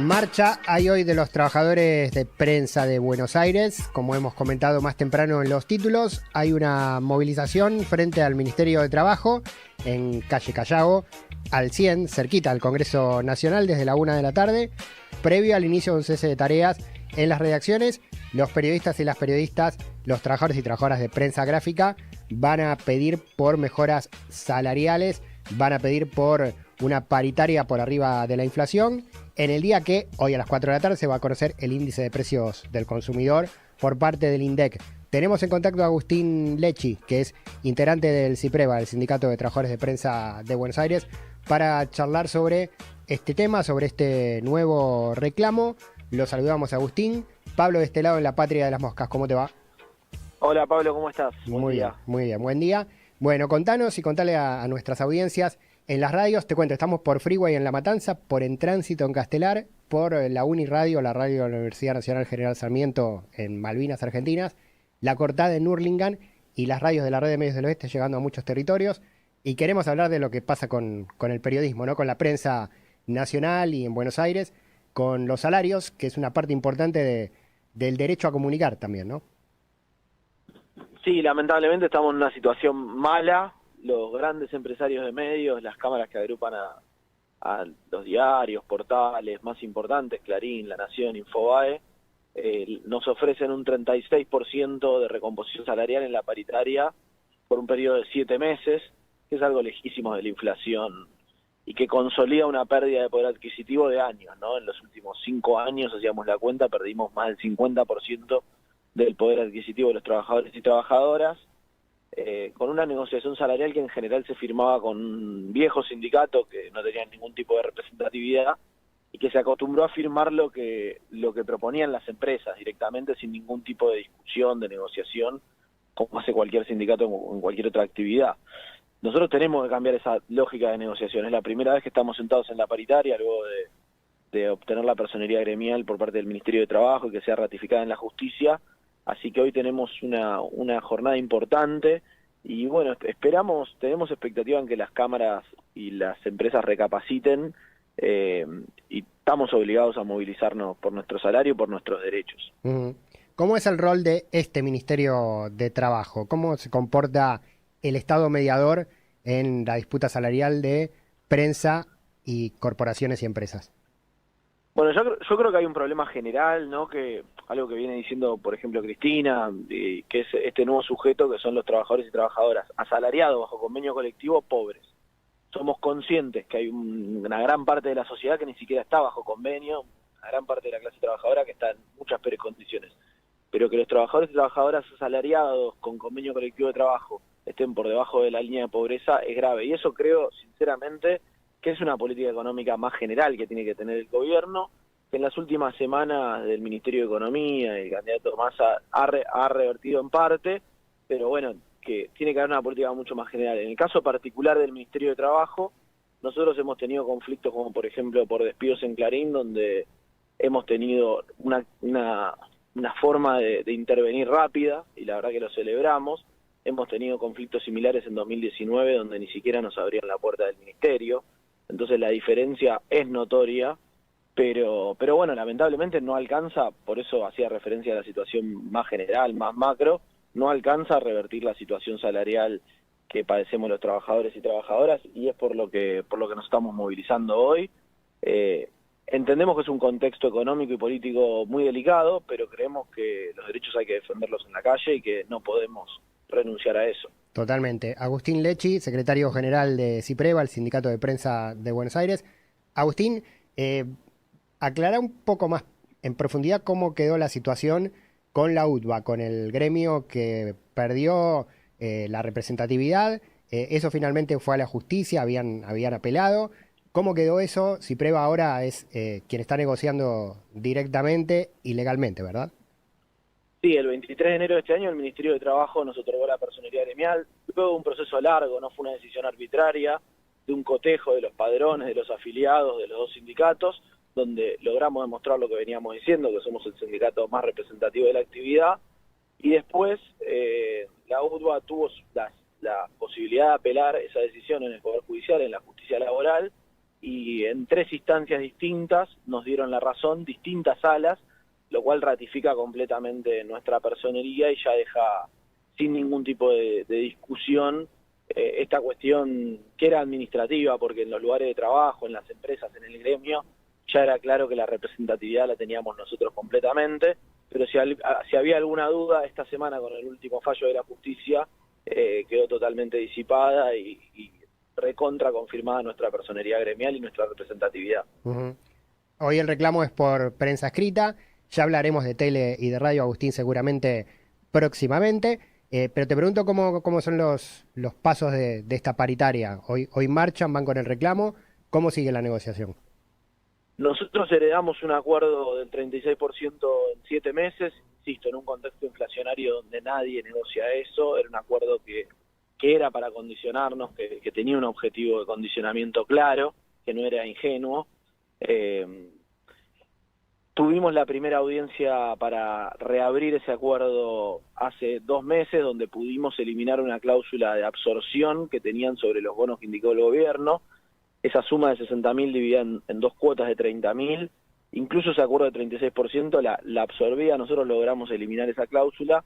Marcha hay hoy de los trabajadores de prensa de Buenos Aires. Como hemos comentado más temprano en los títulos, hay una movilización frente al Ministerio de Trabajo en calle Callao, al 100, cerquita al Congreso Nacional, desde la 1 de la tarde, previo al inicio de un cese de tareas en las redacciones. Los periodistas y las periodistas, los trabajadores y trabajadoras de prensa gráfica van a pedir por mejoras salariales, van a pedir por una paritaria por arriba de la inflación, en el día que, hoy a las 4 de la tarde, se va a conocer el índice de precios del consumidor por parte del INDEC. Tenemos en contacto a Agustín Lecci, que es integrante del CIPREVA, el Sindicato de Trabajadores de Prensa de Buenos Aires, para charlar sobre este tema, sobre este nuevo reclamo. Lo saludamos a Agustín. Pablo de este lado en la Patria de las Moscas, ¿cómo te va? Hola Pablo, ¿cómo estás? Muy bien, muy bien, buen día. Bueno, contanos y contale a nuestras audiencias. En las radios, te cuento, estamos por Freeway en La Matanza, por En Tránsito en Castelar, por la Uniradio, la radio de la Universidad Nacional General Sarmiento en Malvinas, Argentinas, La Cortada en Hurlingham y las radios de la Red de Medios del Oeste llegando a muchos territorios. Y queremos hablar de lo que pasa con el periodismo, ¿no? Con la prensa nacional y en Buenos Aires, con los salarios, que es una parte importante del derecho a comunicar también, ¿no? Sí, lamentablemente estamos en una situación mala. Los grandes empresarios de medios, las cámaras que agrupan a los diarios, portales más importantes, Clarín, La Nación, Infobae, nos ofrecen un 36% de recomposición salarial en la paritaria por un periodo de 7 meses, que es algo lejísimo de la inflación y que consolida una pérdida de poder adquisitivo de años, ¿no? En los últimos 5 años, hacíamos la cuenta, perdimos más del 50% del poder adquisitivo de los trabajadores y trabajadoras, con una negociación salarial que en general se firmaba con un viejo sindicato que no tenía ningún tipo de representatividad y que se acostumbró a firmar lo que proponían las empresas directamente sin ningún tipo de discusión, de negociación, como hace cualquier sindicato en cualquier otra actividad. Nosotros tenemos que cambiar esa lógica de negociación. Es la primera vez que estamos sentados en la paritaria luego de obtener la personería gremial por parte del Ministerio de Trabajo y que sea ratificada en la justicia. Así que hoy tenemos una jornada importante y bueno, tenemos expectativa en que las cámaras y las empresas recapaciten y estamos obligados a movilizarnos por nuestro salario y por nuestros derechos. ¿Cómo es el rol de este Ministerio de Trabajo? ¿Cómo se comporta el Estado mediador en la disputa salarial de prensa y corporaciones y empresas? Bueno, yo creo que hay un problema general, ¿no? Que algo que viene diciendo, por ejemplo, Cristina, que es este nuevo sujeto que son los trabajadores y trabajadoras asalariados bajo convenio colectivo, pobres. Somos conscientes que hay una gran parte de la sociedad que ni siquiera está bajo convenio, una gran parte de la clase trabajadora que está en muchas peores condiciones, pero que los trabajadores y trabajadoras asalariados con convenio colectivo de trabajo estén por debajo de la línea de pobreza es grave, y eso creo, sinceramente, que es una política económica más general que tiene que tener el gobierno, que en las últimas semanas del Ministerio de Economía el candidato Massa ha revertido en parte, pero bueno, que tiene que haber una política mucho más general. En el caso particular del Ministerio de Trabajo, nosotros hemos tenido conflictos como por ejemplo por despidos en Clarín, donde hemos tenido una forma de intervenir rápida, y la verdad que lo celebramos. Hemos tenido conflictos similares en 2019, donde ni siquiera nos abrían la puerta del Ministerio. Entonces la diferencia es notoria, pero bueno, lamentablemente no alcanza, por eso hacía referencia a la situación más general, más macro, no alcanza a revertir la situación salarial que padecemos los trabajadores y trabajadoras, y es por lo que nos estamos movilizando hoy. Entendemos que es un contexto económico y político muy delicado, pero creemos que los derechos hay que defenderlos en la calle y que no podemos renunciar a eso. Totalmente. Agustín Lecci, secretario general de CIPREVA, el Sindicato de Prensa de Buenos Aires. Agustín, aclara un poco más en profundidad cómo quedó la situación con la UTBA, con el gremio que perdió la representatividad. Eso finalmente fue a la justicia, habían apelado. ¿Cómo quedó eso? CIPREVA ahora es quien está negociando directamente y legalmente, ¿verdad? Sí, el 23 de enero de este año el Ministerio de Trabajo nos otorgó la personería gremial, luego de un proceso largo, no fue una decisión arbitraria, de un cotejo de los padrones, de los afiliados, de los dos sindicatos, donde logramos demostrar lo que veníamos diciendo, que somos el sindicato más representativo de la actividad, y después la UTBA tuvo la posibilidad de apelar esa decisión en el Poder Judicial, en la justicia laboral, y en 3 instancias distintas nos dieron la razón, distintas salas, lo cual ratifica completamente nuestra personería y ya deja sin ningún tipo de discusión esta cuestión que era administrativa, porque en los lugares de trabajo, en las empresas, en el gremio, ya era claro que la representatividad la teníamos nosotros completamente, pero si había alguna duda, esta semana con el último fallo de la justicia quedó totalmente disipada y recontra confirmada nuestra personería gremial y nuestra representatividad. Uh-huh. Hoy el reclamo es por prensa escrita, ya hablaremos de tele y de radio, Agustín, seguramente próximamente, pero te pregunto cómo son los pasos de esta paritaria. Hoy marchan, van con el reclamo, ¿cómo sigue la negociación? Nosotros heredamos un acuerdo del 36% en 7 meses, insisto, en un contexto inflacionario donde nadie negocia eso, era un acuerdo que era para condicionarnos, que tenía un objetivo de condicionamiento claro, que no era ingenuo. Tuvimos la primera audiencia para reabrir ese acuerdo hace 2 meses, donde pudimos eliminar una cláusula de absorción que tenían sobre los bonos que indicó el gobierno. Esa suma de 60.000 dividida en 2 cuotas de 30.000, incluso ese acuerdo de 36% la absorbía, nosotros logramos eliminar esa cláusula,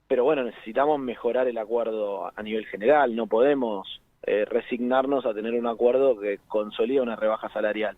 pero bueno, necesitamos mejorar el acuerdo a nivel general, no podemos resignarnos a tener un acuerdo que consolida una rebaja salarial.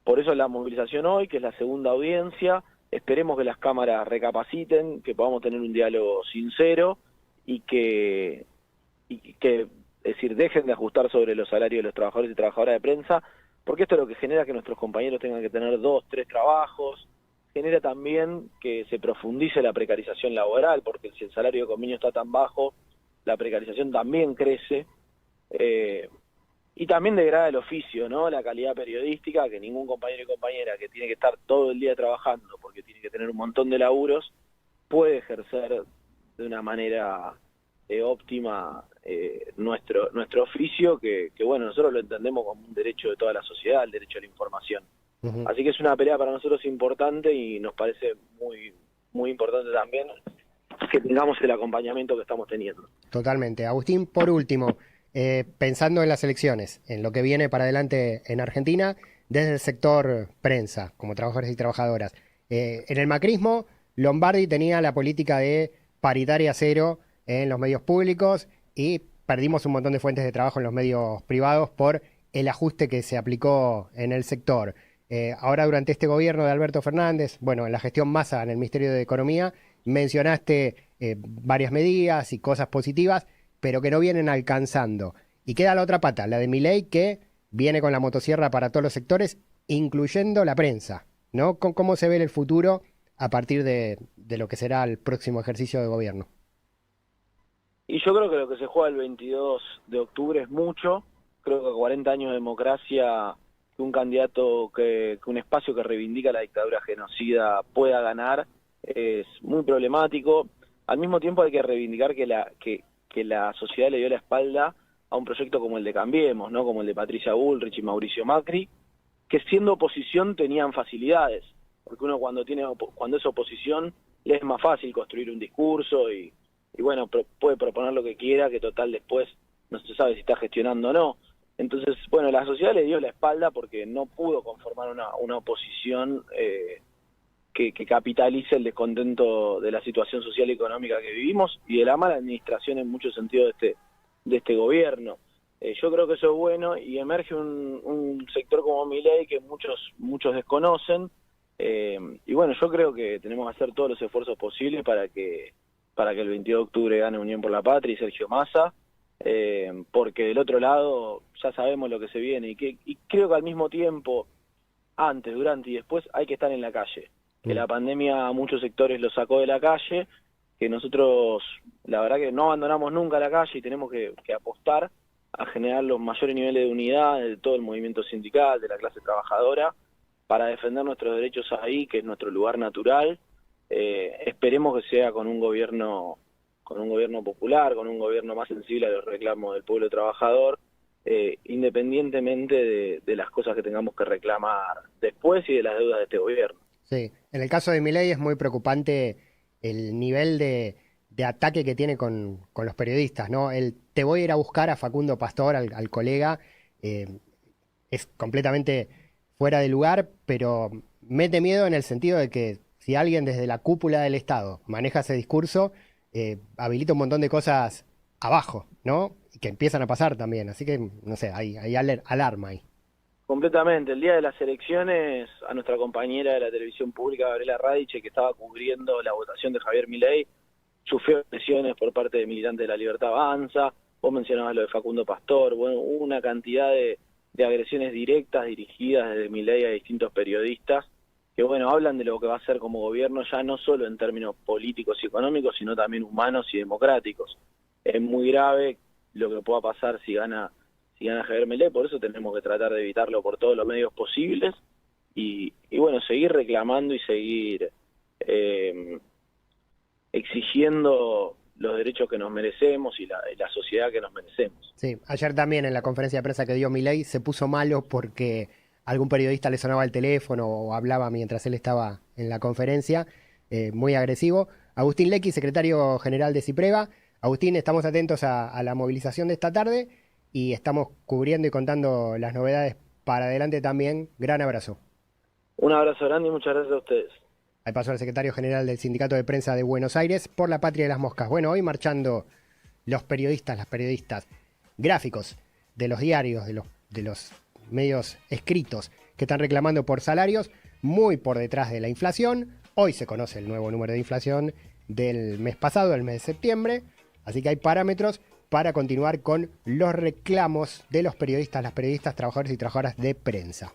Por eso la movilización hoy, que es la segunda audiencia, esperemos que las cámaras recapaciten, que podamos tener un diálogo sincero y que es decir, dejen de ajustar sobre los salarios de los trabajadores y trabajadoras de prensa, porque esto es lo que genera que nuestros compañeros tengan que tener 2, 3 trabajos, genera también que se profundice la precarización laboral, porque si el salario de convenio está tan bajo, la precarización también crece, y también degrada el oficio, ¿no? La calidad periodística, que ningún compañero y compañera que tiene que estar todo el día trabajando, porque tiene que tener un montón de laburos, puede ejercer de una manera óptima nuestro oficio, que bueno, nosotros lo entendemos como un derecho de toda la sociedad, el derecho a la información. Uh-huh. Así que es una pelea para nosotros importante y nos parece muy, muy importante también que tengamos el acompañamiento que estamos teniendo. Totalmente. Agustín, por último, pensando en las elecciones, en lo que viene para adelante en Argentina, desde el sector prensa, como trabajadores y trabajadoras, en el macrismo, Lombardi tenía la política de paritaria cero en los medios públicos y perdimos un montón de fuentes de trabajo en los medios privados por el ajuste que se aplicó en el sector. Ahora durante este gobierno de Alberto Fernández, bueno, en la gestión Massa en el Ministerio de Economía, mencionaste varias medidas y cosas positivas, pero que no vienen alcanzando. Y queda la otra pata, la de Milei, que viene con la motosierra para todos los sectores, incluyendo la prensa, ¿no? ¿Cómo se ve el futuro a partir de lo que será el próximo ejercicio de gobierno? Y yo creo que lo que se juega el 22 de octubre es mucho. Creo que 40 años de democracia, que un candidato, que un espacio que reivindica la dictadura genocida pueda ganar, es muy problemático. Al mismo tiempo hay que reivindicar que la sociedad le dio la espalda a un proyecto como el de Cambiemos, ¿no? Como el de Patricia Bullrich y Mauricio Macri, que siendo oposición tenían facilidades, porque uno cuando es oposición le es más fácil construir un discurso y bueno, puede proponer lo que quiera, que total después no se sabe si está gestionando o no. Entonces, bueno, la sociedad le dio la espalda porque no pudo conformar una oposición que capitalice el descontento de la situación social y económica que vivimos y de la mala administración en muchos sentidos de este gobierno. Yo creo que eso es bueno y emerge un sector como Milei que muchos desconocen, y bueno, yo creo que tenemos que hacer todos los esfuerzos posibles para que el 22 de octubre gane Unión por la Patria y Sergio Massa, porque del otro lado ya sabemos lo que se viene y creo que al mismo tiempo, antes, durante y después, hay que estar en la calle. Que la pandemia a muchos sectores los sacó de la calle, que nosotros, la verdad que no abandonamos nunca la calle y tenemos que apostar a generar los mayores niveles de unidad de todo el movimiento sindical, de la clase trabajadora, para defender nuestros derechos ahí, que es nuestro lugar natural. Esperemos que sea con un gobierno popular, con un gobierno más sensible a los reclamos del pueblo trabajador, independientemente de las cosas que tengamos que reclamar después y de las deudas de este gobierno. Sí, en el caso de Milei es muy preocupante el nivel de ataque que tiene con los periodistas, ¿no? Te voy a ir a buscar a Facundo Pastor, al colega, es completamente fuera de lugar, pero mete miedo en el sentido de que si alguien desde la cúpula del Estado maneja ese discurso, habilita un montón de cosas abajo, ¿no? Y que empiezan a pasar también. Así que, no sé, hay alarma ahí. Completamente. El día de las elecciones, a nuestra compañera de la televisión pública, Gabriela Radiche, que estaba cubriendo la votación de Javier Milei, sufrió presiones por parte de militantes de La Libertad Avanza. Vos mencionabas lo de Facundo Pastor. Bueno, hubo una cantidad de agresiones directas dirigidas desde Milei a distintos periodistas que, bueno, hablan de lo que va a hacer como gobierno, ya no solo en términos políticos y económicos, sino también humanos y democráticos. Es muy grave lo que pueda pasar si gana Javier Milei, por eso tenemos que tratar de evitarlo por todos los medios posibles y bueno, seguir reclamando y seguir exigiendo los derechos que nos merecemos y la sociedad que nos merecemos. Sí, ayer también en la conferencia de prensa que dio Milei se puso malo porque algún periodista le sonaba el teléfono o hablaba mientras él estaba en la conferencia, muy agresivo. Agustín Lecky, secretario general de CIPREVA. Agustín, estamos atentos a la movilización de esta tarde y estamos cubriendo y contando las novedades para adelante también. Gran abrazo. Un abrazo grande y muchas gracias a ustedes. Ahí pasó el secretario general del Sindicato de Prensa de Buenos Aires por la patria de las moscas. Bueno, hoy marchando los periodistas, las periodistas, gráficos de los diarios, de los medios escritos que están reclamando por salarios muy por detrás de la inflación. Hoy se conoce el nuevo número de inflación del mes pasado, el mes de septiembre, así que hay parámetros para continuar con los reclamos de los periodistas, las periodistas, trabajadores y trabajadoras de prensa.